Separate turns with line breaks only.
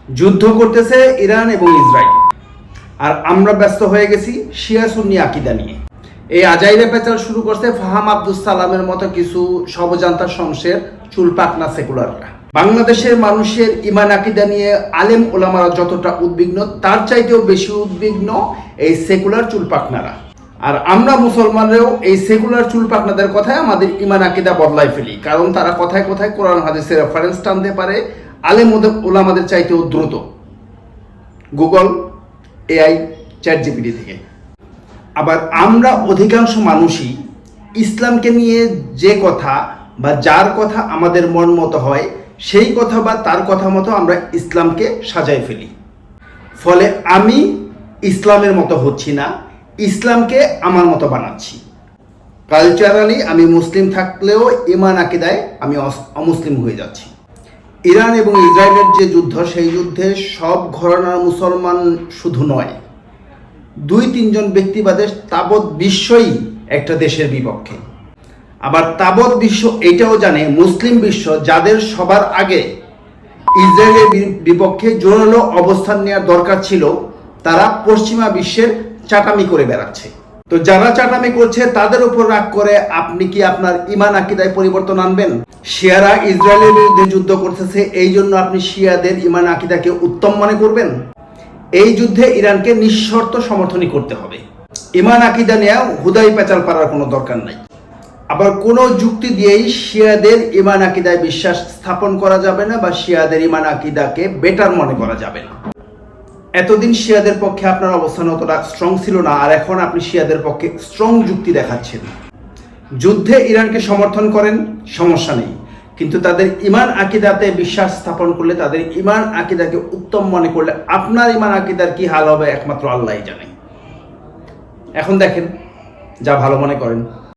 যুদ্ধ করতেছে ইরান এবং ইসরায়েল, আর আমরা ব্যস্ত হয়ে গেছি শিয়া সুন্নি আকীদা নিয়ে। এই আজাইরে পেঁচাল শুরু করছে ফাহাম আব্দুস সালামের মতো কিছু সবজান্তা শমশের চুলপাকনা সেকুলাররা। বাংলাদেশের মানুষের ইমান আকীদা নিয়ে আলেম ওলামারা যতটা উদ্বিগ্ন, তার চাইতেও বেশি উদ্বিগ্ন এই সেকুলার চুলপাকনারা। আর আমরা মুসলমানরাও এই সেকুলার চুলপাকনাদের কথায় আমাদের ইমান আকীদা বদলাই ফেলি, কারণ তারা কথায় কথায় কোরআন হাদিসের রেফারেন্স টানতে পারে আলেম ওলামাদের চাইতেও দ্রুত, গুগল, এআই, চ্যাট জিপিটি থেকে। আবার আমরা অধিকাংশ মানুষই ইসলামকে নিয়ে যে কথা বা যার কথা আমাদের মন মতো হয় সেই কথা বা তার কথা মতো আমরা ইসলামকে সাজায় ফেলি। ফলে আমি ইসলামের মতো হচ্ছি না, ইসলামকে আমার মতো বানাচ্ছি। কালচারালি আমি মুসলিম থাকলেও ইমান আকীদায় আমি অমুসলিম হয়ে যাচ্ছি। ইরান এবং ইসরায়েলের যে যুদ্ধ, সেই যুদ্ধে সব ঘরানার মুসলমান শুধু নয়, 2-3 জন ব্যক্তিবাদের তাবৎ বিশ্বই একটা দেশের বিপক্ষে। আবার তাবৎ বিশ্ব এটাও জানে, মুসলিম বিশ্ব যাদের সবার আগে ইসরায়েলের বিপক্ষে জোরালো অবস্থান নেওয়ার দরকার ছিল, তারা পশ্চিমা বিশ্বের চাটামি করে বেড়াচ্ছে। তো যারা চাটামি করছে তাদের উপর রাগ করে আপনি কি আপনার ইমান আকীদায় পরিবর্তন আনবেন? শিয়ারা ইসরায়েলের বিরুদ্ধে যুদ্ধ করতেছে, এই জন্য আপনি শিয়াদের ইমান আকীদাকে উত্তম মনে করবেন? এই যুদ্ধে ইরানকে নিঃশর্ত সমর্থনই করতে হবে। ইমান আকীদা নিয়ে হুদাই পেঁচাল পাড়ার কোনো দরকার নাই। আবার কোনো যুক্তি দিয়েই শিয়াদের ইমান আকীদায় বিশ্বাস স্থাপন করা যাবে না বা শিয়াদের ইমান আকীদাকে বেটার মনে করা যাবে না। এতদিন শিয়াদের পক্ষে আপনার অবস্থান অতটা স্ট্রং ছিল না, আর এখন আপনি শিয়াদের পক্ষে স্ট্রং যুক্তি দেখাচ্ছেন। যুদ্ধে ইরানকে সমর্থন করেন, সমস্যা নেই, কিন্তু তাদের ইমান আকীদাতে বিশ্বাস স্থাপন করলে, তাদের ইমান আকীদাকে উত্তম মনে করলে আপনার ইমান আকীদার কি হাল হবে একমাত্র আল্লাহই জানে। এখন দেখেন, যা ভালো মনে করেন।